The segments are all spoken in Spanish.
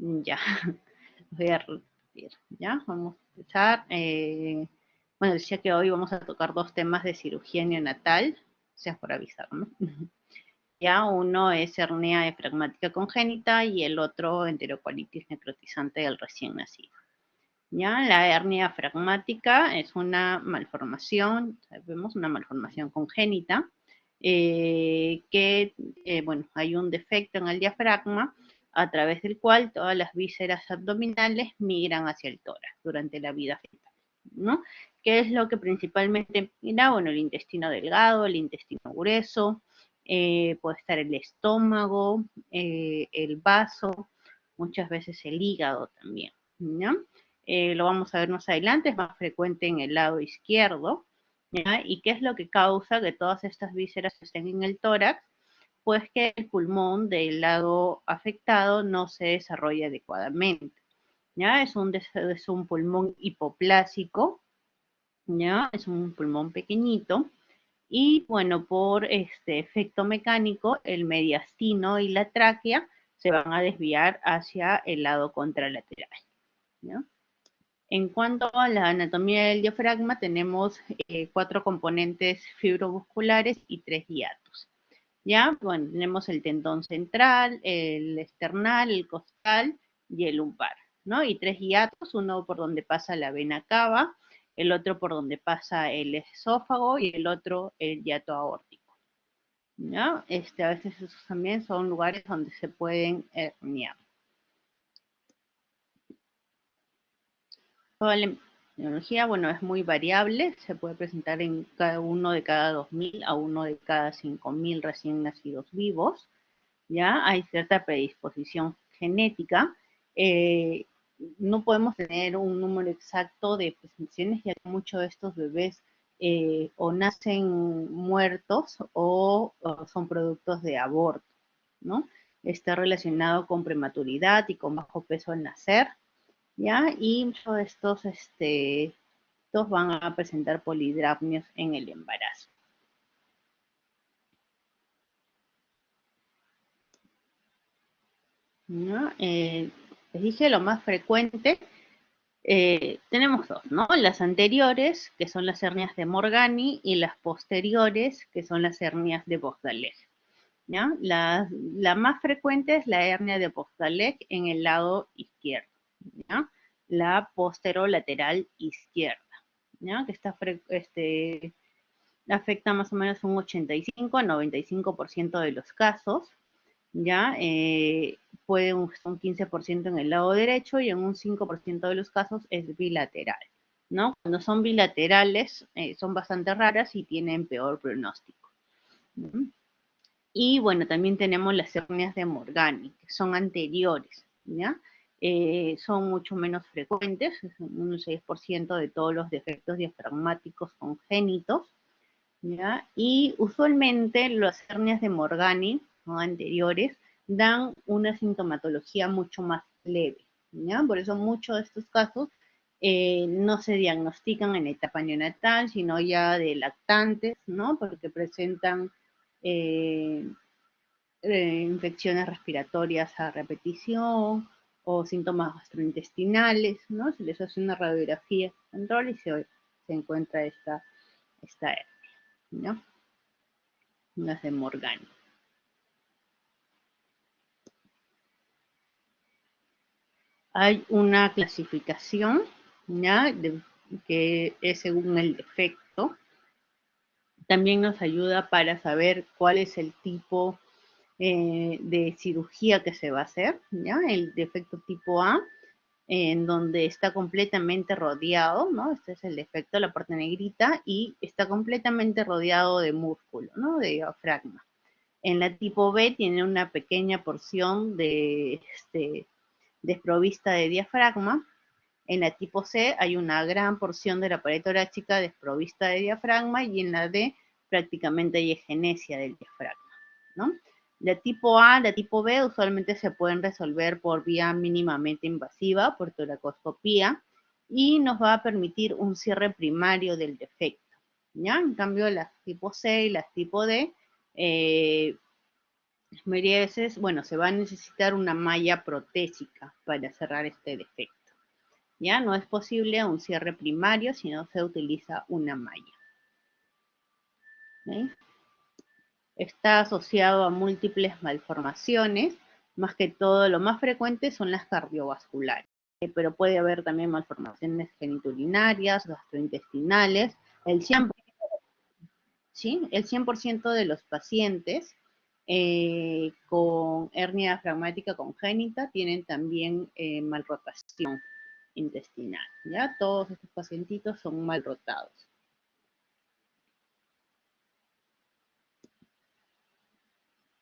Ya, voy a repetir, ¿ya? Vamos a empezar. Bueno, decía que hoy vamos a tocar dos temas de cirugía neonatal, gracias por avisar, ¿no? Ya, uno es hernia diafragmática congénita y el otro enterocolitis necrotizante del recién nacido. Ya, la hernia diafragmática es una malformación, sabemos, una malformación congénita, bueno, hay un defecto en el diafragma a través del cual todas las vísceras abdominales migran hacia el tórax durante la vida fetal, ¿no? ¿Qué es lo que principalmente mira? Bueno, el intestino delgado, el intestino grueso, puede estar el estómago, el vaso, muchas veces el hígado también, ¿no? Lo vamos a ver más adelante, es más frecuente en el lado izquierdo, ¿ya? ¿Y qué es lo que causa que todas estas vísceras estén en el tórax? Pues que el pulmón del lado afectado no se desarrolla adecuadamente, ¿ya? Es un pulmón hipoplásico, ¿ya? Es un pulmón pequeñito, y bueno, por este efecto mecánico, el mediastino y la tráquea se van a desviar hacia el lado contralateral, ¿ya? En cuanto a la anatomía del diafragma, tenemos 4 componentes fibromusculares y 3 hiatos. ¿Ya? Bueno, tenemos el tendón central, el esternal, el costal y el lumbar, ¿no? Y 3 hiatos, uno por donde pasa la vena cava, el otro por donde pasa el esófago y el otro el hiato aórtico, ¿ya? A veces esos también son lugares donde se pueden herniar. Toda la epidemiología, bueno, es muy variable, se puede presentar en uno de cada 2.000 a uno de cada 5.000 recién nacidos vivos, ¿ya? Hay cierta predisposición genética. Eh, no podemos tener un número exacto de presentaciones, ya que muchos de estos bebés o nacen muertos o son productos de aborto, ¿no? Está relacionado con prematuridad y con bajo peso al nacer, ¿ya? Y muchos de estos van a presentar polidrapnios en el embarazo. ¿No? Les dije lo más frecuente, tenemos dos, ¿no? Las anteriores, que son las hernias de Morgani, y las posteriores, que son las hernias de Bogdaleg, ¿ya? La más frecuente es la hernia de Bogdaleg en el lado izquierdo, ¿ya? La posterolateral izquierda, ¿ya? Que afecta más o menos un 85 a 95% de los casos, ¿ya? Puede un 15% en el lado derecho y en un 5% de los casos es bilateral, ¿no? Cuando son bilaterales son bastante raras y tienen peor pronóstico. ¿No? Y bueno, también tenemos las hernias de Morgani, que son anteriores, ¿ya? Son mucho menos frecuentes, es un 6% de todos los defectos diafragmáticos congénitos, ¿ya? Y usualmente las hernias de Morgani, ¿no? Anteriores, dan una sintomatología mucho más leve, ¿ya? Por eso muchos de estos casos no se diagnostican en etapa neonatal, sino ya de lactantes, ¿no? Porque presentan eh, infecciones respiratorias a repetición o síntomas gastrointestinales, ¿no? Se les hace una radiografía control y se encuentra esta hernia, ¿no? Las de Morgani. Hay una clasificación, ¿ya? Que es según el defecto. También nos ayuda para saber cuál es el tipo de cirugía que se va a hacer, ¿ya? El defecto tipo A, en donde está completamente rodeado, ¿no? Este es el defecto, la parte negrita, y está completamente rodeado de músculo, ¿no? De diafragma. En la tipo B tiene una pequeña porción de desprovista de diafragma. En la tipo C hay una gran porción de la pared torácica desprovista de diafragma y en la D prácticamente hay egenesia del diafragma, ¿no? La tipo A, la tipo B usualmente se pueden resolver por vía mínimamente invasiva, por toracoscopía, y nos va a permitir un cierre primario del defecto, ¿ya? En cambio, las tipo C y las tipo D La mayoría de veces, bueno, se va a necesitar una malla protésica para cerrar este defecto. Ya no es posible un cierre primario si no se utiliza una malla. ¿Okay? Está asociado a múltiples malformaciones, más que todo lo más frecuente son las cardiovasculares, pero puede haber también malformaciones geniturinarias, gastrointestinales. El 100%, ¿sí? El 100% de los pacientes con hernia diafragmática congénita tienen también malrotación intestinal, ¿ya? Todos estos pacientitos son malrotados.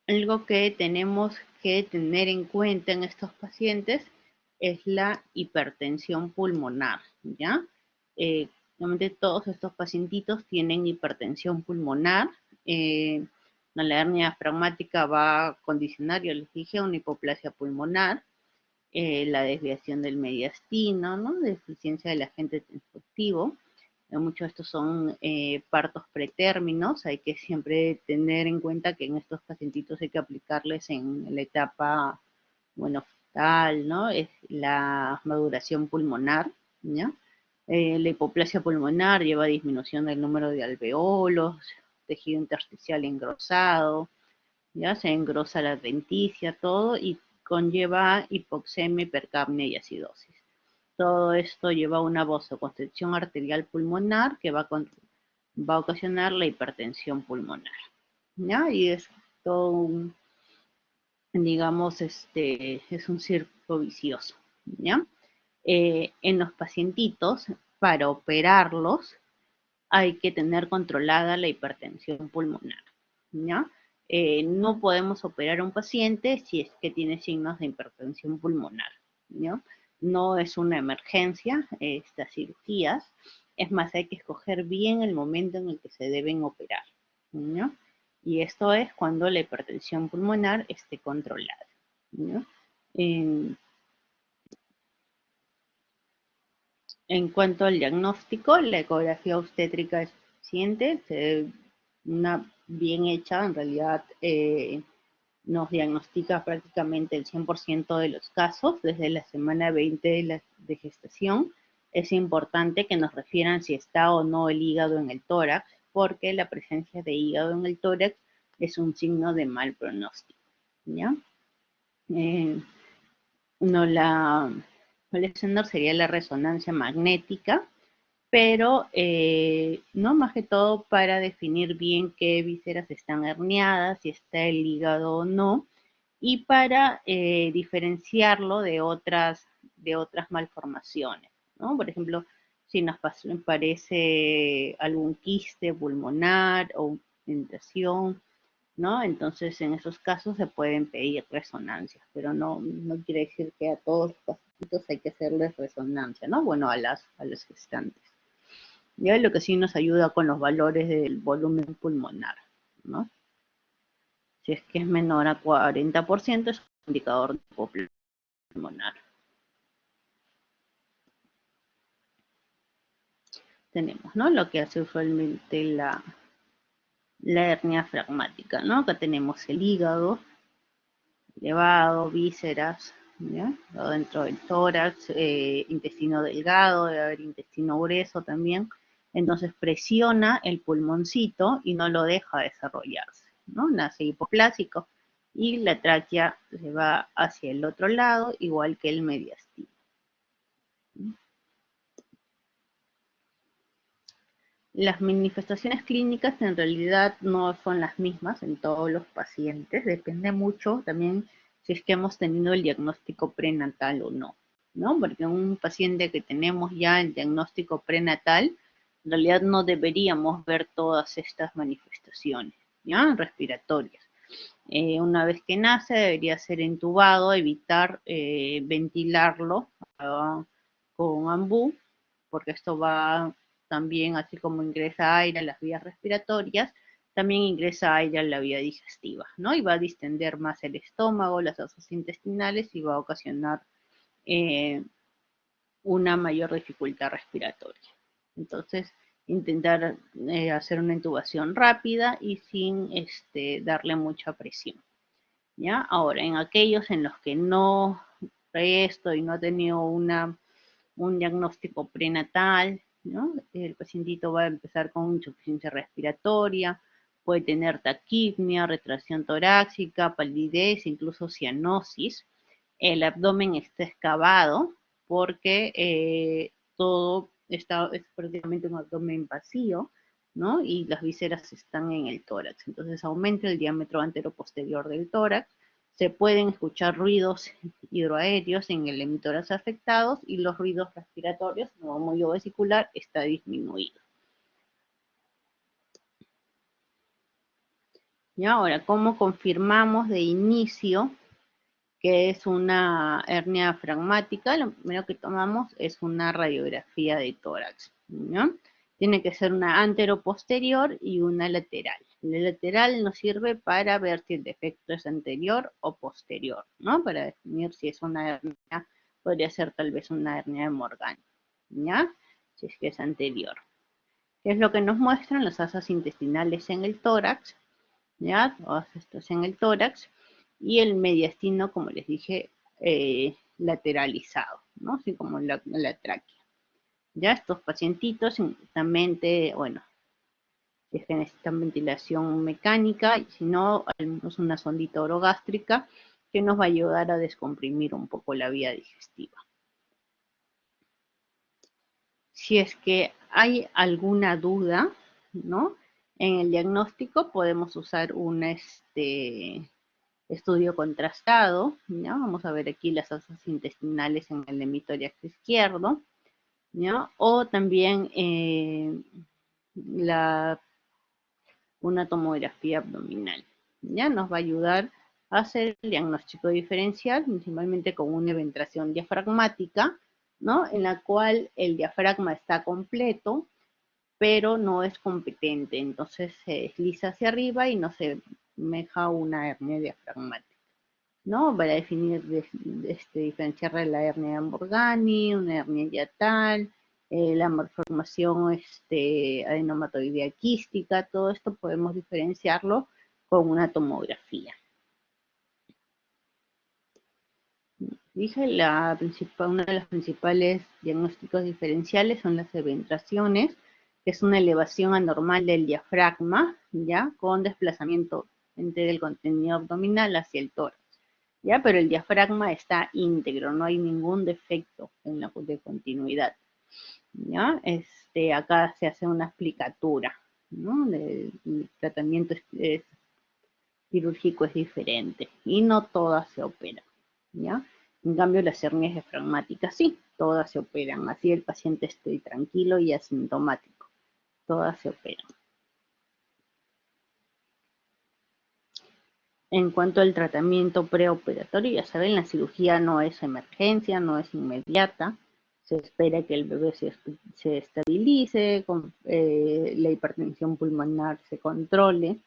Algo que tenemos que tener en cuenta en estos pacientes es la hipertensión pulmonar, ¿ya? Normalmente todos estos pacientitos tienen hipertensión pulmonar. La hernia diafragmática va a condicionar, yo les dije, una hipoplasia pulmonar, la desviación del mediastino, ¿no? Deficiencia del agente transductivo. Muchos de estos son partos pretérminos, hay que siempre tener en cuenta que en estos pacientitos hay que aplicarles en la etapa, bueno, fetal, ¿no? Es la maduración pulmonar, ¿ya? La hipoplasia pulmonar lleva a disminución del número de alveolos, tejido intersticial engrosado, ya se engrosa la adventicia, todo, y conlleva hipoxemia, hipercapnia y acidosis. Todo esto lleva a una vasoconstricción arterial pulmonar que va a ocasionar la hipertensión pulmonar, ¿ya? Y es todo un, digamos, es un círculo vicioso, ¿ya? En los pacientitos, para operarlos, hay que tener controlada la hipertensión pulmonar, ¿ya? No podemos operar a un paciente si es que tiene signos de hipertensión pulmonar, ¿no? No es una emergencia estas cirugías, es más, hay que escoger bien el momento en el que se deben operar, ¿no? Y esto es cuando la hipertensión pulmonar esté controlada, ¿no? En, En cuanto al diagnóstico, la ecografía obstétrica es suficiente, una bien hecha, en realidad nos diagnostica prácticamente el 100% de los casos desde la semana 20 de gestación. Es importante que nos refieran si está o no el hígado en el tórax, porque la presencia de hígado en el tórax es un signo de mal pronóstico, ¿ya? No la, el estándar sería la resonancia magnética, pero no más que todo para definir bien qué vísceras están herniadas, si está el hígado o no, y para diferenciarlo de otras malformaciones, ¿no? Por ejemplo, si nos parece algún quiste pulmonar o indentación, ¿no? Entonces, en esos casos se pueden pedir resonancias, pero no quiere decir que a todos los pacientes hay que hacerles resonancia, ¿no? Bueno, a las gestantes. Ya lo que sí nos ayuda con los valores del volumen pulmonar, ¿no? Si es que es menor a 40%, es un indicador de hipoplasia pulmonar. Tenemos, ¿no? Lo que hace usualmente la hernia fragmática, ¿no? Acá tenemos el hígado elevado, vísceras, ¿ya? Dentro del tórax, intestino delgado, debe haber intestino grueso también. Entonces presiona el pulmoncito y no lo deja desarrollarse, ¿no? Nace hipoplásico y la tráquea se va hacia el otro lado, igual que el mediastino. Las manifestaciones clínicas en realidad no son las mismas en todos los pacientes, depende mucho también si es que hemos tenido el diagnóstico prenatal o no, ¿no? Porque un paciente que tenemos ya el diagnóstico prenatal, en realidad no deberíamos ver todas estas manifestaciones, ¿ya? Respiratorias. Una vez que nace debería ser entubado, evitar ventilarlo con ambú, porque esto va también, así como ingresa aire a las vías respiratorias, también ingresa aire a la vía digestiva, ¿no? Y va a distender más el estómago, las asas intestinales y va a ocasionar eh, una mayor dificultad respiratoria. Entonces, intentar hacer una intubación rápida y sin darle mucha presión. ¿ya? Ahora, en aquellos en los que no esto y no ha tenido un diagnóstico prenatal, ¿no? El pacientito va a empezar con insuficiencia respiratoria, puede tener taquipnia, retracción torácica, palidez, incluso cianosis. El abdomen está excavado porque todo está, es prácticamente un abdomen vacío, ¿no? Y las vísceras están en el tórax. Entonces aumenta el diámetro anteroposterior del tórax. Se pueden escuchar ruidos hidroaéreos en el hemitórax afectados y los ruidos respiratorios, como movido vesicular, está disminuido. Y ahora, ¿cómo confirmamos de inicio que es una hernia diafragmática? Lo primero que tomamos es una radiografía de tórax, ¿no? Tiene que ser una anteroposterior y una lateral. La lateral nos sirve para ver si el defecto es anterior o posterior, ¿no? Para definir si es una hernia, podría ser tal vez una hernia de Morgani, ¿ya? Si es que es anterior. ¿Qué es lo que nos muestran? Las asas intestinales en el tórax, ¿ya? Todas estas en el tórax, y el mediastino, como les dije, lateralizado, ¿no? Así como la tráquea. Ya estos pacientitos, justamente, bueno, es que necesitan ventilación mecánica, y si no, al menos una sondita orogástrica que nos va a ayudar a descomprimir un poco la vía digestiva. Si es que hay alguna duda, ¿no? En el diagnóstico podemos usar un estudio contrastado, ¿ya? Vamos a ver aquí las asas intestinales en el hemitórax izquierdo, ¿ya? O también una tomografía abdominal, ¿ya? Nos va a ayudar a hacer el diagnóstico diferencial, principalmente con una eventración diafragmática, ¿no? En la cual el diafragma está completo, pero no es competente, entonces se desliza hacia arriba y no se meja una hernia diafragmática, ¿no? Para definir, diferenciar la hernia de Morgani, una hernia hiatal, la malformación adenomatoidea quística, todo esto podemos diferenciarlo con una tomografía. Dije, una de las principales diagnósticos diferenciales son las eventraciones, que es una elevación anormal del diafragma, ¿ya? Con desplazamiento del contenido abdominal hacia el tórax, ¿ya? Pero el diafragma está íntegro, no hay ningún defecto en la de continuidad, ¿ya? Acá se hace una explicatura, ¿no? El tratamiento quirúrgico es diferente y no todas se operan, ¿ya? En cambio, las hernias diafragmáticas sí, todas se operan, así el paciente esté tranquilo y asintomático, todas se operan. En cuanto al tratamiento preoperatorio, ya saben, la cirugía no es emergencia, no es inmediata, se espera que el bebé se estabilice, la hipertensión pulmonar se controle,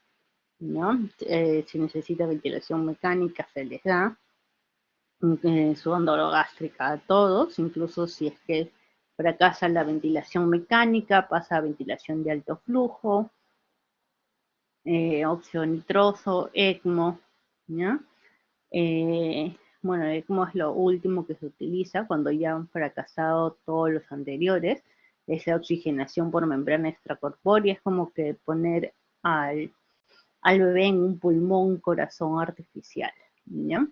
¿no? Si necesita ventilación mecánica, se les da sonda orogástrica a todos, incluso si es que fracasa la ventilación mecánica, pasa a ventilación de alto flujo, óxido nitroso, ECMO, ¿ya? Bueno, ECMO es lo último que se utiliza cuando ya han fracasado todos los anteriores. Esa oxigenación por membrana extracorpórea es como que poner al bebé en un pulmón corazón artificial, ¿ya?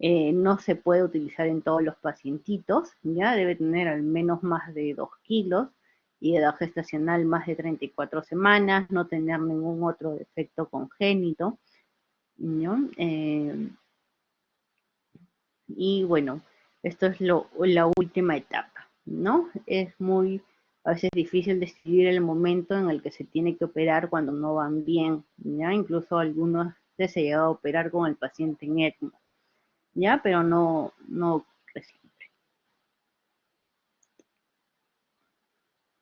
No se puede utilizar en todos los pacientitos, ¿ya? Debe tener al menos más de 2 kilos y edad gestacional más de 34 semanas, no tener ningún otro defecto congénito, ¿no? Y bueno, esto es la última etapa, ¿no? Es muy, a veces difícil decidir el momento en el que se tiene que operar cuando no van bien, ¿ya? Incluso algunos se ha llegado a operar con el paciente en ECMO, ¿ya? Pero no siempre.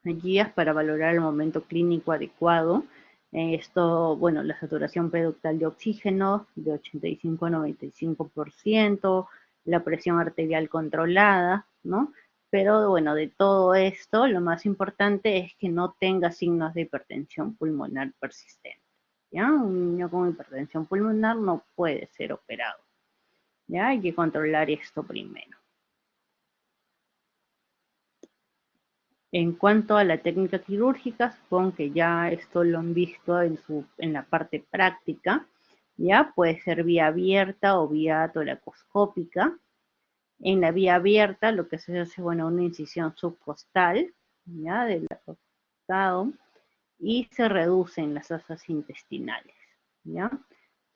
Hay guías para valorar el momento clínico adecuado. Esto, bueno, la saturación periductal de oxígeno de 85 a 95%, la presión arterial controlada, ¿no? Pero bueno, de todo esto, lo más importante es que no tenga signos de hipertensión pulmonar persistente. ¿ya? Un niño con hipertensión pulmonar no puede ser operado, ¿ya? Hay que controlar esto primero. En cuanto a la técnica quirúrgica, supongo que ya esto lo han visto en la parte práctica, ¿ya? Puede ser vía abierta o vía toracoscópica. En la vía abierta lo que se hace, bueno, una incisión subcostal, ¿ya? Del costado, y se reducen las asas intestinales, ¿ya?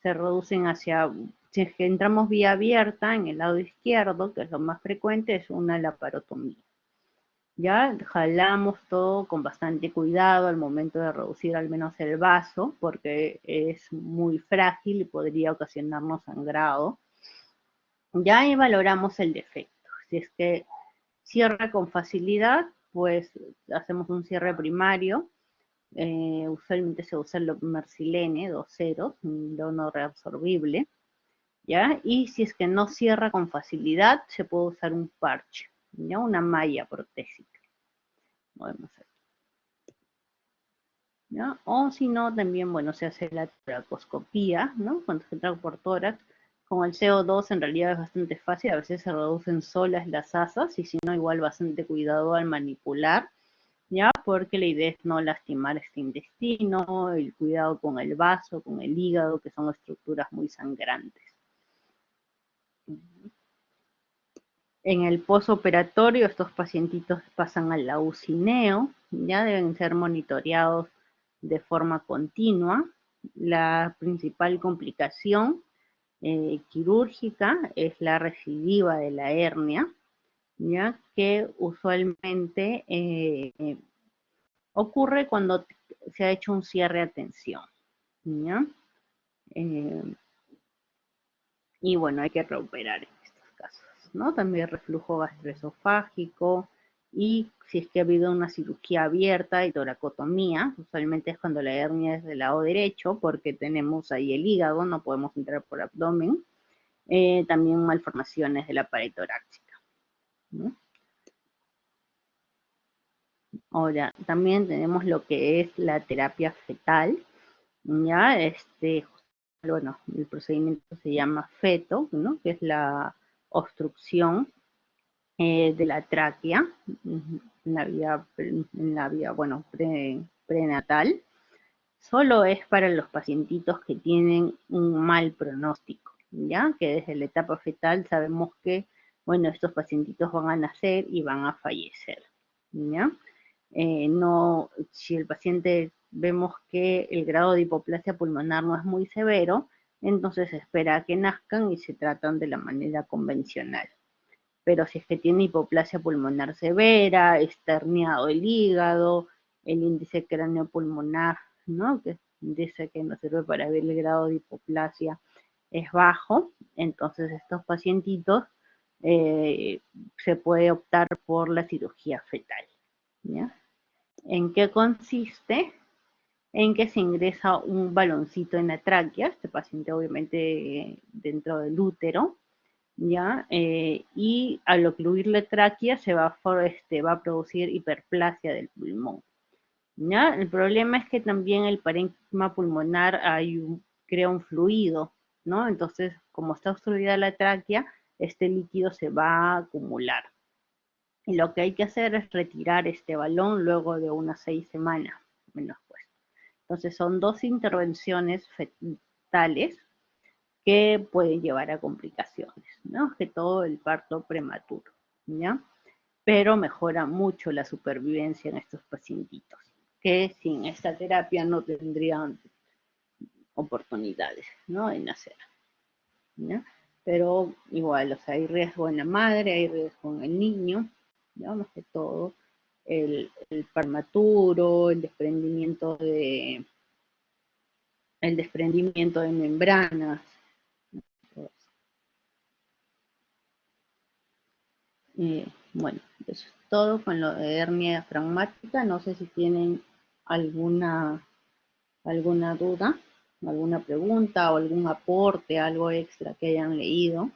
Se reducen hacia, si es que entramos vía abierta en el lado izquierdo, que es lo más frecuente, es una laparotomía. Ya jalamos todo con bastante cuidado al momento de reducir al menos el vaso, porque es muy frágil y podría ocasionarnos sangrado. Ya ahí valoramos el defecto. Si es que cierra con facilidad, pues hacemos un cierre primario. Usualmente se usa el mersilene, 2 ceros, un no reabsorbible. ¿Ya? Y si es que no cierra con facilidad, se puede usar un parche, ¿ya? Una malla protésica. Podemos hacer. ¿Ya? O si no, también, bueno, se hace la toracoscopía, ¿no? Cuando se entra por tórax, con el CO2 en realidad es bastante fácil, a veces se reducen solas las asas y si no, igual bastante cuidado al manipular, ¿ya? Porque la idea es no lastimar este intestino, el cuidado con el vaso, con el hígado, que son estructuras muy sangrantes. En el posoperatorio, estos pacientitos pasan al la UCI-NEO, ya deben ser monitoreados de forma continua. La principal complicación quirúrgica es la recidiva de la hernia, ya que usualmente ocurre cuando se ha hecho un cierre a tensión, ¿ya? Eh, y bueno, hay que reoperar en estos casos, ¿no? También reflujo gastroesofágico y si es que ha habido una cirugía abierta y toracotomía, usualmente es cuando la hernia es del lado derecho porque tenemos ahí el hígado, no podemos entrar por abdomen, también malformaciones de la pared torácica, ¿no? Ahora, también tenemos lo que es la terapia fetal, ¿ya? Bueno, el procedimiento se llama feto, ¿no? Que es la obstrucción de la tráquea en la vía bueno, prenatal. Solo es para los pacientitos que tienen un mal pronóstico, ¿ya? Que desde la etapa fetal sabemos que, bueno, estos pacientitos van a nacer y van a fallecer, ¿ya? No, si el paciente vemos que el grado de hipoplasia pulmonar no es muy severo, entonces se espera a que nazcan y se tratan de la manera convencional. Pero si es que tiene hipoplasia pulmonar severa, está herniado el hígado, el índice cráneo pulmonar, ¿no? Que es un índice que nos sirve para ver el grado de hipoplasia, es bajo, entonces estos pacientitos se puede optar por la cirugía fetal, ¿ya? ¿En qué consiste? En que se ingresa un baloncito en la tráquea, este paciente obviamente dentro del útero, ¿ya? Y al ocluir la tráquea va a producir hiperplasia del pulmón, ¿ya? El problema es que también el parénquima pulmonar crea un fluido, ¿no? Entonces, como está obstruida la tráquea, este líquido se va a acumular. Y lo que hay que hacer es retirar este balón luego de unas 6 semanas, menos pues. Entonces, son 2 intervenciones fetales que pueden llevar a complicaciones, ¿no? Que todo el parto prematuro, ¿ya? Pero mejora mucho la supervivencia en estos pacientitos, que sin esta terapia no tendrían oportunidades, ¿no? De nacer, ¿ya? Pero igual, o sea, hay riesgo en la madre, hay riesgo en el niño, ¿ya? Más que todo, el prematuro, el desprendimiento de membranas, todo eso. Bueno, eso es todo con lo de hernia diafragmática. No sé si tienen alguna, alguna duda, alguna pregunta o algún aporte, algo extra que hayan leído.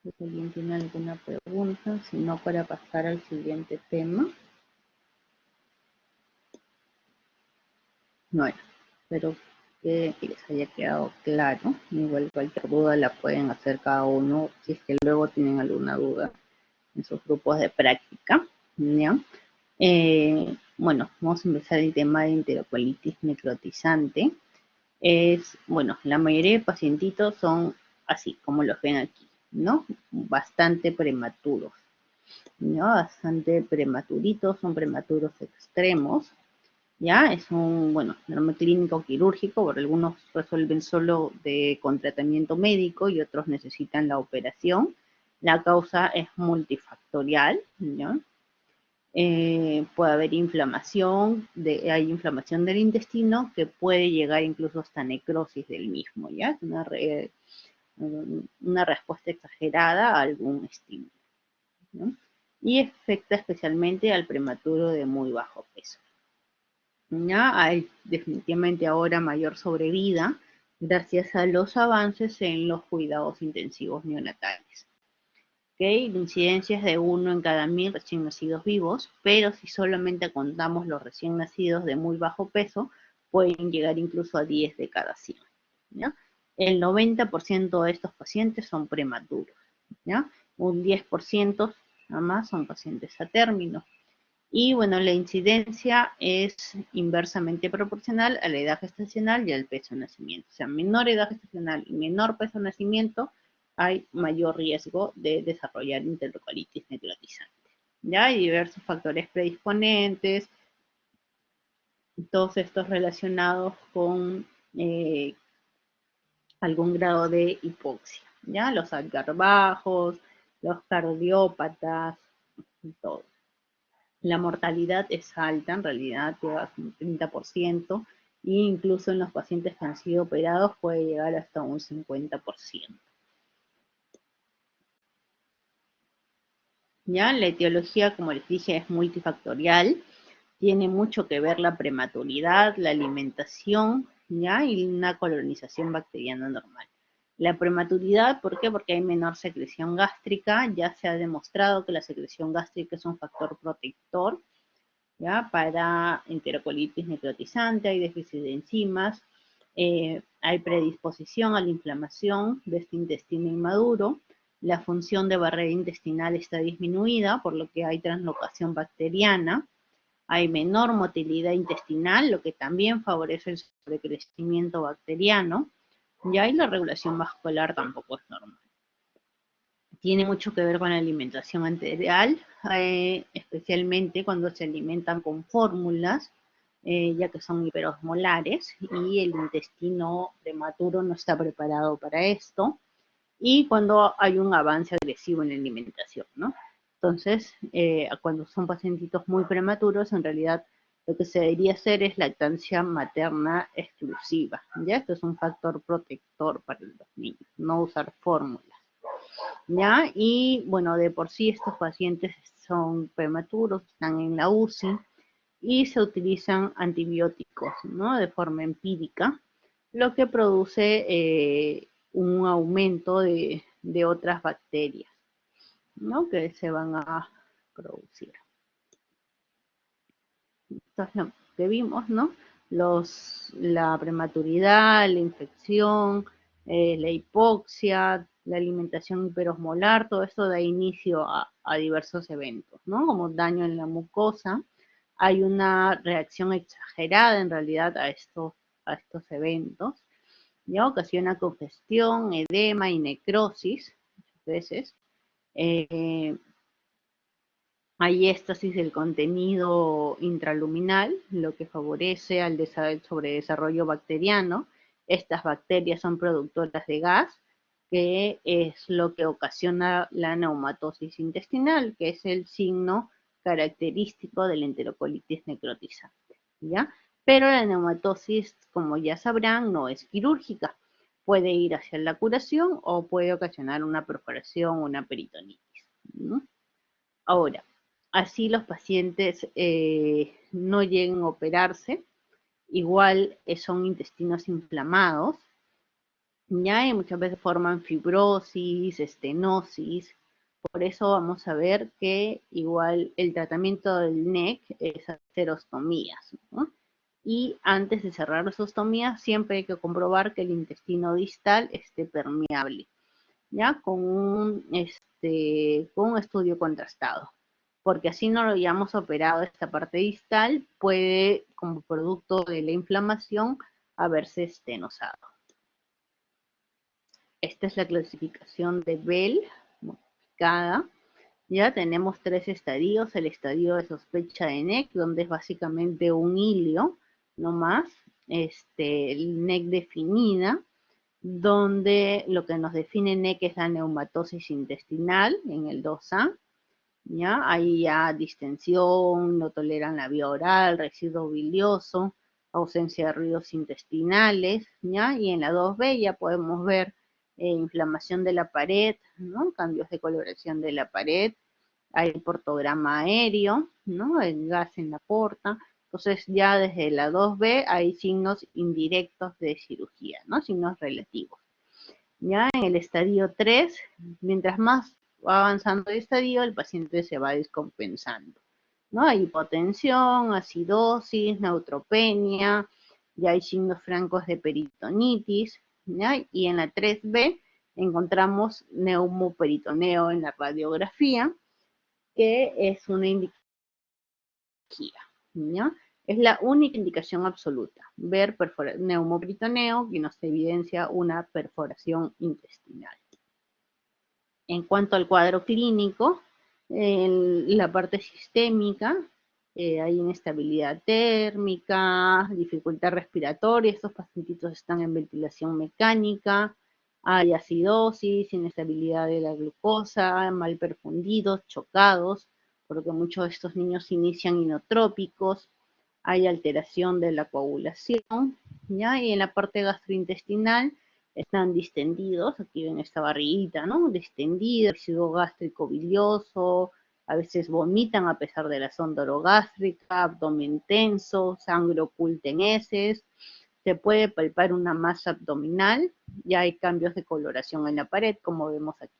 Si alguien tiene alguna pregunta, si no, para pasar al siguiente tema. Bueno, espero que les haya quedado claro. Igual cualquier duda la pueden hacer cada uno, si es que luego tienen alguna duda en sus grupos de práctica. ¿Ya? Bueno, vamos a empezar el tema de enterocolitis necrotizante. Bueno, la mayoría de pacientitos son así, como los ven aquí, ¿no? Bastante prematuros, ¿no? Bastante prematuritos, son prematuros extremos, ¿ya? Es un, bueno, norma clínico quirúrgico, por algunos resuelven solo con tratamiento médico y otros necesitan la operación. La causa es multifactorial, ¿ya? Puede haber inflamación, hay inflamación del intestino que puede llegar incluso hasta necrosis del mismo, ¿ya? Es una respuesta exagerada a algún estímulo, ¿no? Y afecta especialmente al prematuro de muy bajo peso. ¿Ya? Hay definitivamente ahora mayor sobrevida gracias a los avances en los cuidados intensivos neonatales. ¿Okay? La incidencia es de 1 en cada 1000 recién nacidos vivos, pero si solamente contamos los recién nacidos de muy bajo peso, pueden llegar incluso a 10 de cada 100. ¿Ya? El 90% de estos pacientes son prematuros, ¿ya? Un 10% nada más son pacientes a término. Y bueno, la incidencia es inversamente proporcional a la edad gestacional y al peso de nacimiento. O sea, menor edad gestacional y menor peso de nacimiento, hay mayor riesgo de desarrollar enterocolitis necrotizante. ¿Ya? Hay diversos factores predisponentes, todos estos relacionados con algún grado de hipoxia. ¿Ya? Los bajos, los cardiópatas, todo. La mortalidad es alta, en realidad llega un 30%, e incluso en los pacientes que han sido operados puede llegar hasta un 50%. ¿Ya? La etiología, como les dije, es multifactorial, tiene mucho que ver la prematuridad, la alimentación, ¿ya? Y una colonización bacteriana normal. La prematuridad, ¿por qué? Porque hay menor secreción gástrica, ya se ha demostrado que la secreción gástrica es un factor protector, ¿ya? Para enterocolitis necrotizante, hay déficit de enzimas, hay predisposición a la inflamación de este intestino inmaduro, la función de barrera intestinal está disminuida, por lo que hay translocación bacteriana, hay menor motilidad intestinal, lo que también favorece el sobrecrecimiento bacteriano, y ahí la regulación vascular tampoco es normal. Tiene mucho que ver con la alimentación enteral, especialmente cuando se alimentan con fórmulas, ya que son hiperosmolares y el intestino prematuro no está preparado para esto, y cuando hay un avance agresivo en la alimentación, ¿no? Entonces, cuando son pacientitos muy prematuros, en realidad lo que se debería hacer es lactancia materna exclusiva, ¿ya? Esto es un factor protector para los niños, no usar fórmulas. ¿Ya? Y bueno, de por sí estos pacientes son prematuros, están en la UCI y se utilizan antibióticos, ¿no? De forma empírica, lo que produce un aumento de otras bacterias, ¿no? Que se van a producir. Esto es lo que vimos, ¿no? La prematuridad, la infección, la hipoxia, la alimentación hiperosmolar, todo esto da inicio a diversos eventos, ¿no? Como daño en la mucosa. Hay una reacción exagerada en realidad a estos eventos. Ya ocasiona congestión, edema y necrosis, muchas veces. Hay éstasis del contenido intraluminal, lo que favorece al sobredesarrollo bacteriano. Estas bacterias son productoras de gas, que es lo que ocasiona la neumatosis intestinal, que es el signo característico de la enterocolitis necrotizante, ¿ya? Pero la neumatosis, como ya sabrán, no es quirúrgica. Puede ir hacia la curación o puede ocasionar una perforación o una peritonitis, ¿no? Ahora, así los pacientes no lleguen a operarse, igual son intestinos inflamados, ¿ya? Y muchas veces forman fibrosis, estenosis. Por eso vamos a ver que igual el tratamiento del NEC es hacer ostomías, ¿no? Y antes de cerrar las ostomías, siempre hay que comprobar que el intestino distal esté permeable, ¿ya? Con un estudio contrastado. Porque así no lo hayamos operado esta parte distal, puede, como producto de la inflamación, haberse estenosado. Esta es la clasificación de Bell modificada. Ya tenemos tres estadios. El estadio de sospecha de NEC, donde es básicamente un hilio, no más. El NEC definida, donde lo que nos define NEC es la neumatosis intestinal en el 2A. ¿Ya? Ahí ya distensión, no toleran la vía oral, residuo bilioso, ausencia de ruidos intestinales, ¿ya? Y en la 2B ya podemos ver inflamación de la pared, ¿no? Cambios de coloración de la pared, hay portograma aéreo, ¿no? El gas en la porta. Entonces ya desde la 2B hay signos indirectos de cirugía, ¿no? Signos relativos. Ya en el estadio 3, mientras más va avanzando el estadio, el paciente se va descompensando, ¿no? Hay hipotensión, acidosis, neutropenia, ya hay signos francos de peritonitis, ¿ya? Y en la 3B encontramos neumoperitoneo en la radiografía, que es una indicación, ¿ya? Es la única indicación absoluta, ver neumoperitoneo que nos evidencia una perforación intestinal. En cuanto al cuadro clínico, en la parte sistémica, hay inestabilidad térmica, dificultad respiratoria, estos pacientitos están en ventilación mecánica, hay acidosis, inestabilidad de la glucosa, mal perfundidos, chocados, porque muchos de estos niños inician inotrópicos, hay alteración de la coagulación, ¿ya? Y en la parte gastrointestinal están distendidos, aquí ven esta barriguita, ¿no? Distendida, residuo gástrico bilioso, a veces vomitan a pesar de la sonda orogástrica, abdomen tenso, sangre oculta en heces, se puede palpar una masa abdominal, ya hay cambios de coloración en la pared, como vemos aquí,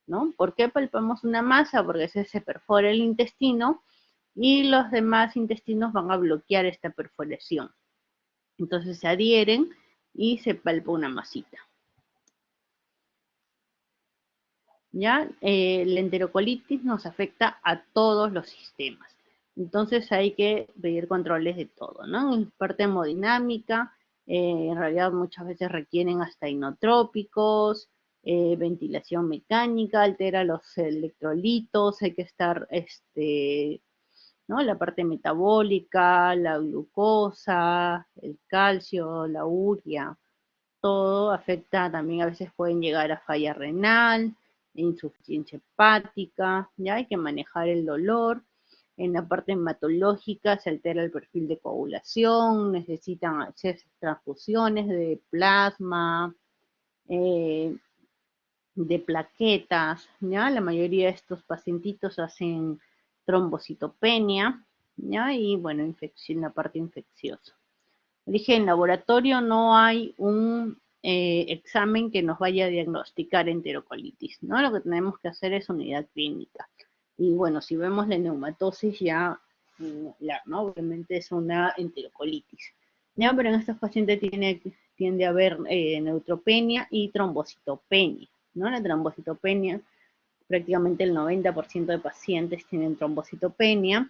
¿no? ¿Por qué palpamos una masa? Porque se perfora el intestino y los demás intestinos van a bloquear esta perforación. Entonces se adhieren y se palpa una masita. ¿Ya? La enterocolitis nos afecta a todos los sistemas. Entonces hay que pedir controles de todo, ¿no? En parte hemodinámica, en realidad muchas veces requieren hasta inotrópicos, ventilación mecánica, altera los electrolitos, hay que estar, ¿no? La parte metabólica, la glucosa, el calcio, la urea, todo afecta, también a veces pueden llegar a falla renal, insuficiencia hepática, ya hay que manejar el dolor. En la parte hematológica se altera el perfil de coagulación, necesitan hacer transfusiones de plasma, eh, de plaquetas, ¿ya? La mayoría de estos pacientitos hacen trombocitopenia, ¿ya? Y bueno, infección, la parte infecciosa. Dije, en laboratorio no hay un examen que nos vaya a diagnosticar enterocolitis, ¿no? Lo que tenemos que hacer es unidad clínica. Y bueno, si vemos la neumatosis ya, ¿no? Obviamente es una enterocolitis. Ya, pero en estos pacientes tiende a haber neutropenia y trombocitopenia, ¿no? La trombocitopenia, prácticamente el 90% de pacientes tienen trombocitopenia.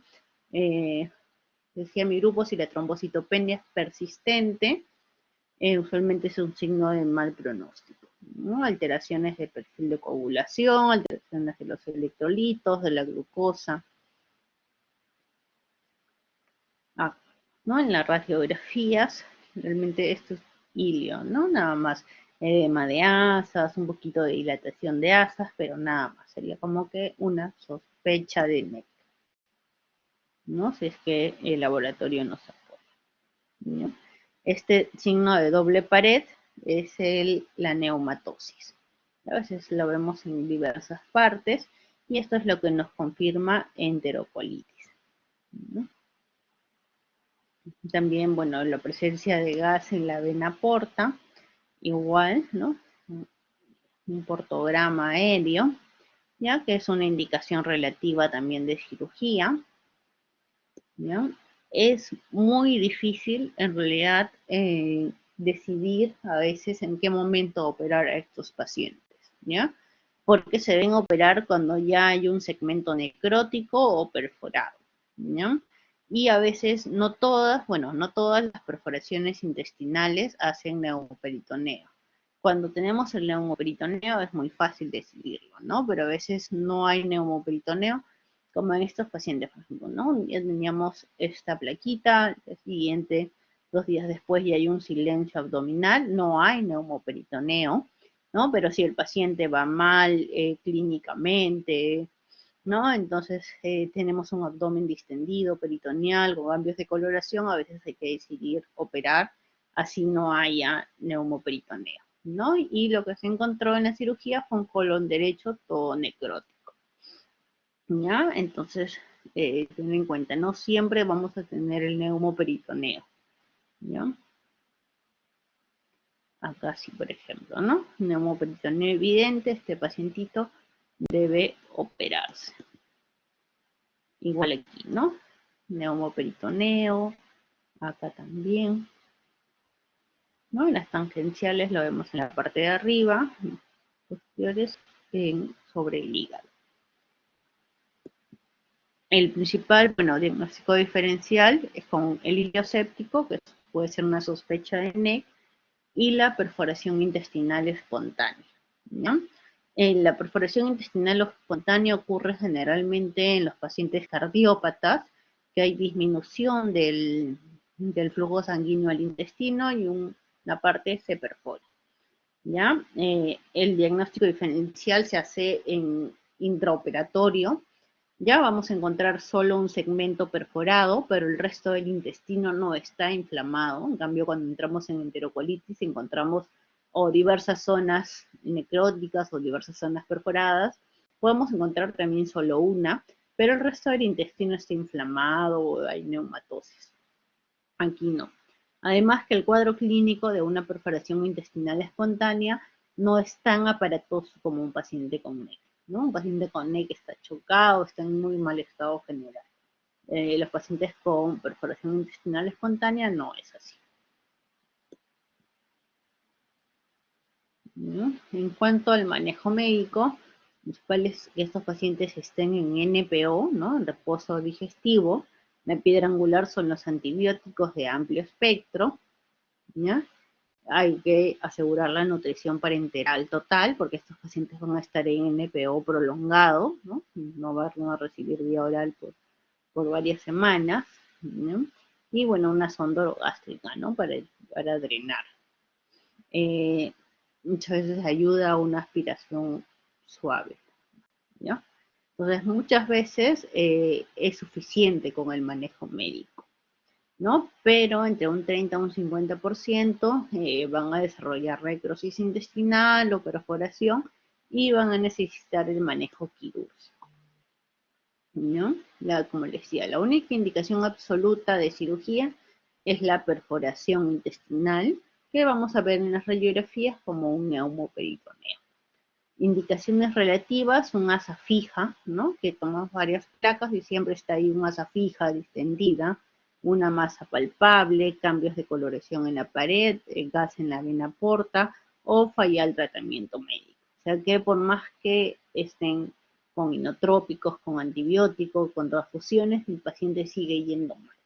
Decía mi grupo, si la trombocitopenia es persistente, usualmente es un signo de mal pronóstico, ¿no? Alteraciones de perfil de coagulación, alteraciones de los electrolitos, de la glucosa. ¿No? En las radiografías, realmente esto es hilio, ¿no? Nada más edema de asas, un poquito de dilatación de asas, pero nada más. Sería como que una sospecha de NEC, ¿no? Si es que el laboratorio nos apoya, ¿no? Este signo de doble pared es la neumatosis. A veces lo vemos en diversas partes y esto es lo que nos confirma enterocolitis, ¿no? También, bueno, la presencia de gas en la vena porta igual, ¿no? Un portograma aéreo, ya que es una indicación relativa también de cirugía, ¿ya? Es muy difícil en realidad decidir a veces en qué momento operar a estos pacientes, ¿ya? Porque se deben operar cuando ya hay un segmento necrótico o perforado, ¿ya? Y a veces no todas, bueno, no todas las perforaciones intestinales hacen neumoperitoneo. Cuando tenemos el neumoperitoneo es muy fácil decidirlo, ¿no? Pero a veces no hay neumoperitoneo, como en estos pacientes, por ejemplo, ¿no? Ya teníamos esta plaquita, el siguiente, 2 días después ya hay un silencio abdominal, no hay neumoperitoneo, ¿no? Pero si el paciente va mal clínicamente, ¿no? Entonces tenemos un abdomen distendido, peritoneal, con cambios de coloración, a veces hay que decidir operar, así no haya neumoperitoneo, ¿no? Y lo que se encontró en la cirugía fue un colon derecho todo necrótico, ¿ya? Entonces, ten en cuenta, no siempre vamos a tener el neumoperitoneo, ¿ya? Acá sí, por ejemplo, ¿no? Neumoperitoneo evidente, este pacientito debe operarse. Igual aquí, ¿no? Neumoperitoneo, acá también, ¿no? Las tangenciales lo vemos en la parte de arriba, posteriores sobre el hígado. El principal, bueno, diagnóstico diferencial es con el hilo séptico, que puede ser una sospecha de NEC, y la perforación intestinal espontánea, ¿no? La perforación intestinal espontánea ocurre generalmente en los pacientes cardiópatas, que hay disminución del flujo sanguíneo al intestino y una parte se perfora, ¿ya? El diagnóstico diferencial se hace en intraoperatorio. Ya vamos a encontrar solo un segmento perforado, pero el resto del intestino no está inflamado. En cambio, cuando entramos en enterocolitis encontramos o diversas zonas necróticas o diversas zonas perforadas. Podemos encontrar también solo una, pero el resto del intestino está inflamado o hay neumatosis. Aquí no. Además que el cuadro clínico de una perforación intestinal espontánea no es tan aparatoso como un paciente con NEC, ¿no? Un paciente con NEC está chocado, está en muy mal estado general. Los pacientes con perforación intestinal espontánea no es así, ¿no? En cuanto al manejo médico, principal es que estos pacientes estén en NPO, ¿no? En reposo digestivo. La piedra angular son los antibióticos de amplio espectro, ¿ya? Hay que asegurar la nutrición parenteral total, porque estos pacientes van a estar en NPO prolongado, ¿no? No van a recibir vía oral por varias semanas, ¿no? Y bueno, una sonda orogástrica, ¿no? Para drenar. Eh, Muchas veces ayuda a una aspiración suave, ¿ya? Entonces, muchas veces es suficiente con el manejo médico, ¿no? Pero entre un 30 a un 50% van a desarrollar necrosis intestinal o perforación y van a necesitar el manejo quirúrgico, ¿no? Como les decía, la única indicación absoluta de cirugía es la perforación intestinal, que vamos a ver en las radiografías como un neumoperitoneo. Indicaciones relativas, un asa fija, ¿no? Que tomamos varias placas y siempre está ahí un asa fija, distendida, una masa palpable, cambios de coloración en la pared, gas en la vena porta o falla el tratamiento médico. O sea que por más que estén con inotrópicos, con antibióticos, con transfusiones, el paciente sigue yendo mal,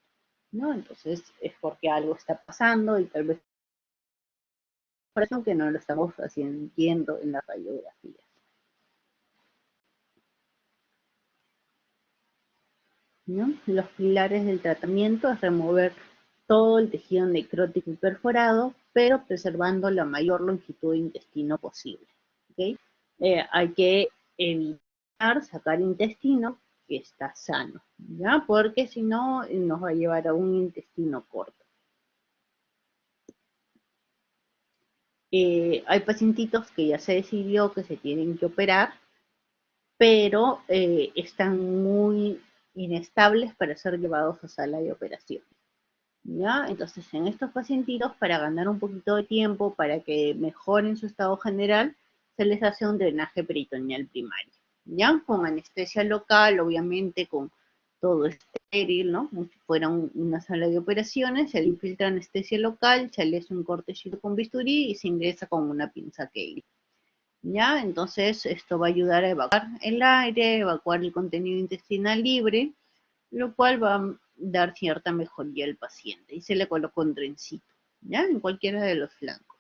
¿no? Entonces es porque algo está pasando y tal vez por eso que no lo estamos haciendo en la radiografía. ¿No? Los pilares del tratamiento es remover todo el tejido necrótico y perforado, pero preservando la mayor longitud de intestino posible, ¿okay? Hay que evitar sacar intestino que está sano, ¿ya? Porque si no nos va a llevar a un intestino corto. Hay pacientitos que ya se decidió que se tienen que operar, pero están muy inestables para ser llevados a sala de operación. ¿ya? Entonces, en estos pacientitos, para ganar un poquito de tiempo, para que mejoren su estado general, se les hace un drenaje peritoneal primario, ¿ya? Con anestesia local, obviamente, con todo estéril, ¿no? Como si fuera una sala de operaciones, se le infiltra anestesia local, se le hace un cortecito con bisturí y se ingresa con una pinza Kegel, ¿ya? Entonces, esto va a ayudar a evacuar el aire, evacuar el contenido intestinal libre, lo cual va a dar cierta mejoría al paciente. Y se le coloca un trencito, ¿ya? En cualquiera de los flancos.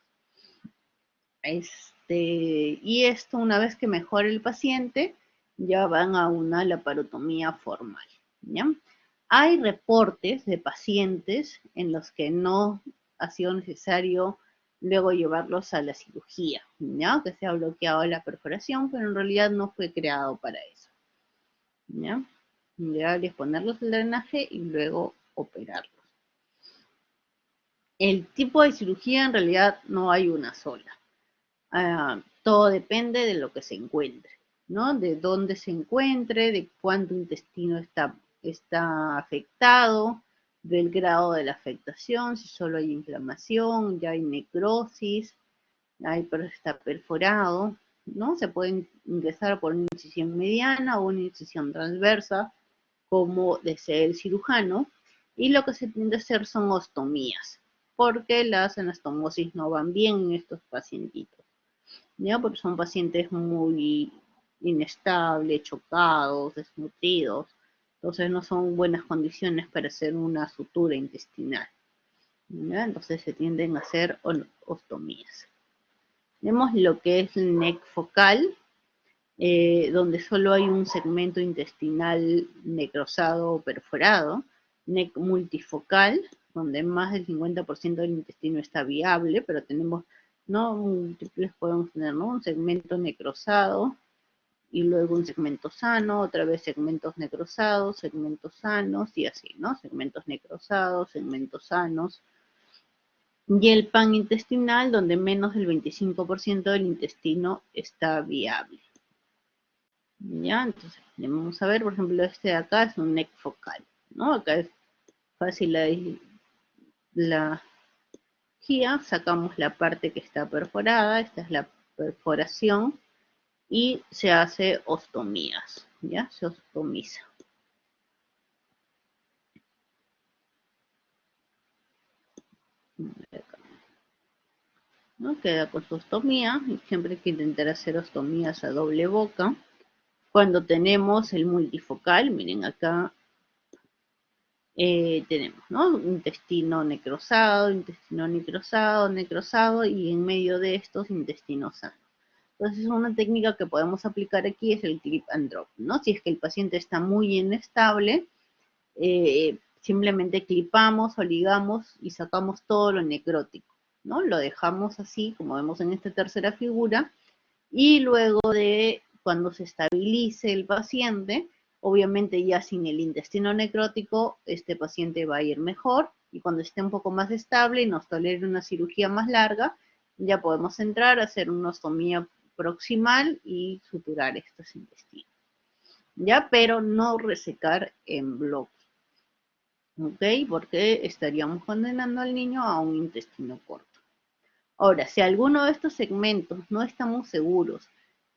Y esto, una vez que mejore el paciente, ya van a una laparotomía formal, ¿ya? Hay reportes de pacientes en los que no ha sido necesario luego llevarlos a la cirugía, ¿ya? Que se ha bloqueado la perforación, pero en realidad no fue creado para eso, ¿ya? Ideal es ponerlos el drenaje y luego operarlos. El tipo de cirugía en realidad no hay una sola. Todo depende de lo que se encuentre, ¿no? De dónde se encuentre, de cuánto intestino está afectado, del grado de la afectación, si solo hay inflamación, ya hay necrosis, pero está perforado, ¿no? Se puede ingresar por una incisión mediana o una incisión transversa, como desee el cirujano, y lo que se tiende a hacer son ostomías, porque las anastomosis no van bien en estos pacientitos, ¿ya? Porque son pacientes muy inestables, chocados, desnutridos, entonces no son buenas condiciones para hacer una sutura intestinal, ¿ya? Entonces se tienden a hacer ostomías. Vemos lo que es el NEC focal, donde solo hay un segmento intestinal necrosado o perforado, NEC multifocal, donde más del 50% del intestino está viable, pero tenemos, ¿no? Múltiples podemos tener, ¿no? Un segmento necrosado y luego un segmento sano, otra vez segmentos necrosados, segmentos sanos y así, ¿no? Segmentos necrosados, segmentos sanos. Y el pan intestinal, donde menos del 25% del intestino está viable. ¿Ya? Entonces, vamos a ver, por ejemplo, este de acá es un NEC focal, ¿no? Acá es fácil la guía, sacamos la parte que está perforada, esta es la perforación, y se hace ostomías, ¿ya? Se ostomiza. ¿No? Queda con su ostomía, y siempre hay que intentar hacer ostomías a doble boca. Cuando tenemos el multifocal, miren acá tenemos, ¿no? Intestino necrosado, necrosado, y en medio de estos intestino sano. Entonces, una técnica que podemos aplicar aquí es el clip and drop, ¿no? Si es que el paciente está muy inestable, simplemente clipamos o ligamos y sacamos todo lo necrótico, ¿no? Lo dejamos así, como vemos en esta tercera figura, y luego de cuando se estabilice el paciente, obviamente ya sin el intestino necrótico, este paciente va a ir mejor, y cuando esté un poco más estable y nos tolere una cirugía más larga, ya podemos entrar a hacer una ostomía proximal y suturar estos intestinos, ¿ya? Pero no resecar en bloque, ¿ok? Porque estaríamos condenando al niño a un intestino corto. Ahora, si alguno de estos segmentos no estamos seguros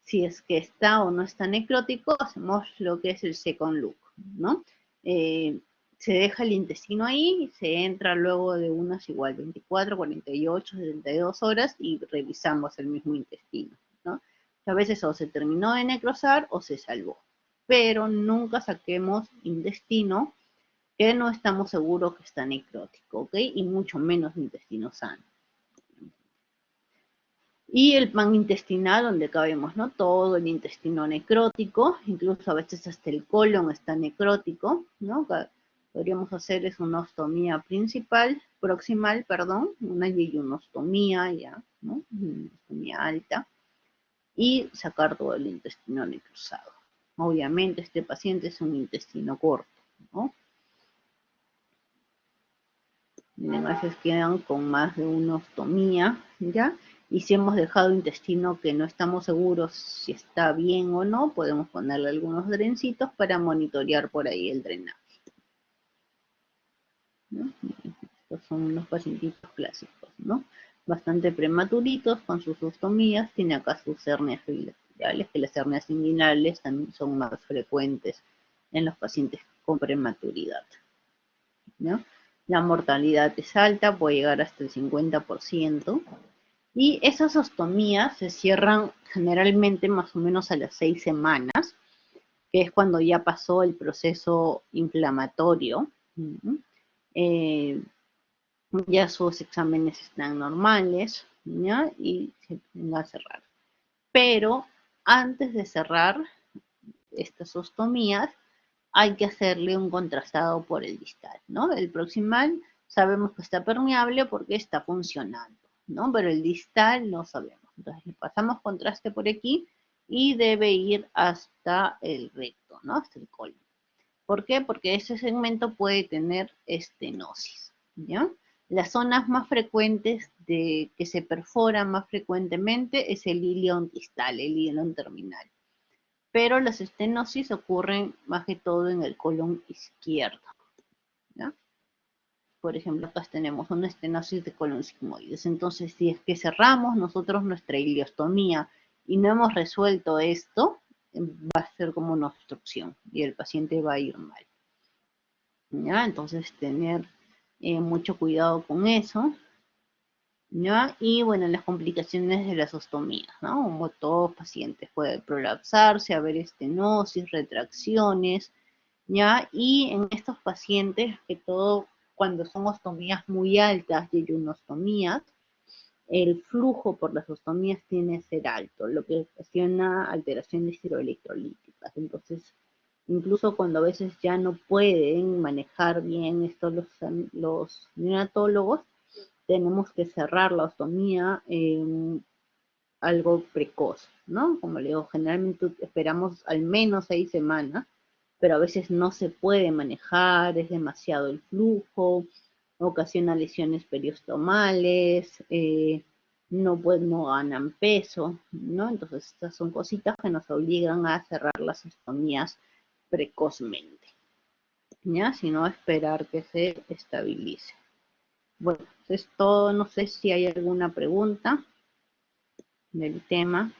si es que está o no está necrótico, hacemos lo que es el second look, ¿no? Se deja el intestino ahí, se entra luego de unas igual 24, 48, 72 horas y revisamos el mismo intestino, ¿no? A veces o se terminó de necrosar o se salvó, pero nunca saquemos intestino que no estamos seguros que está necrótico, ¿ok? Y mucho menos intestino sano. Y el pan intestinal, donde cabemos, ¿no? Todo el intestino necrótico, incluso a veces hasta el colon está necrótico, ¿no? Podríamos hacer es una ostomía proximal, perdón, una yeyunostomía ya, ¿no? Una ostomía alta, y sacar todo el intestino necrosado. Obviamente este paciente es un intestino corto, ¿no? Miren, a veces quedan con más de una ostomía, ¿ya? Y si hemos dejado intestino que no estamos seguros si está bien o no, podemos ponerle algunos drencitos para monitorear por ahí el drenaje, ¿no? son los pacientitos clásicos, ¿no? Bastante prematuritos con sus ostomías, tiene acá sus hernias bilaterales, que las hernias inguinales también son más frecuentes en los pacientes con prematuridad, ¿no? La mortalidad es alta, puede llegar hasta el 50%, y esas ostomías se cierran generalmente más o menos a las 6 semanas, que es cuando ya pasó el proceso inflamatorio. Ya sus exámenes están normales, ¿ya? Y se va a cerrar. Pero antes de cerrar estas ostomías, hay que hacerle un contrastado por el distal, ¿no? El proximal sabemos que está permeable porque está funcionando, ¿no? Pero el distal no sabemos. Entonces le pasamos contraste por aquí y debe ir hasta el recto, ¿no? Hasta el colon. ¿Por qué? Porque ese segmento puede tener estenosis, ¿ya? Las zonas más frecuentes que se perforan más frecuentemente es el ilion distal, el ilion terminal. Pero las estenosis ocurren más que todo en el colon izquierdo, ¿ya? Por ejemplo, acá tenemos una estenosis de colon sigmoides. Entonces, si es que cerramos nosotros nuestra iliostomía y no hemos resuelto esto, va a ser como una obstrucción y el paciente va a ir mal, ¿ya? Entonces, tener mucho cuidado con eso, ¿ya? Y bueno, las complicaciones de las ostomías, ¿no? Como todos pacientes puede prolapsarse, haber estenosis, retracciones, ¿ya? Y en estos pacientes, que todo cuando son ostomías muy altas y ayunostomías, el flujo por las ostomías tiene que ser alto, lo que ocasiona alteraciones hidroelectrolíticas. Entonces, incluso cuando a veces ya no pueden manejar bien esto los neonatólogos, tenemos que cerrar la ostomía algo precoz, ¿no? Como le digo, generalmente esperamos al menos 6 semanas, pero a veces no se puede manejar, es demasiado el flujo, ocasiona lesiones periostomales, no ganan peso, ¿no? Entonces estas son cositas que nos obligan a cerrar las ostomías precozmente, ¿ya? Sino esperar que se estabilice. Bueno, es todo, no sé si hay alguna pregunta del tema.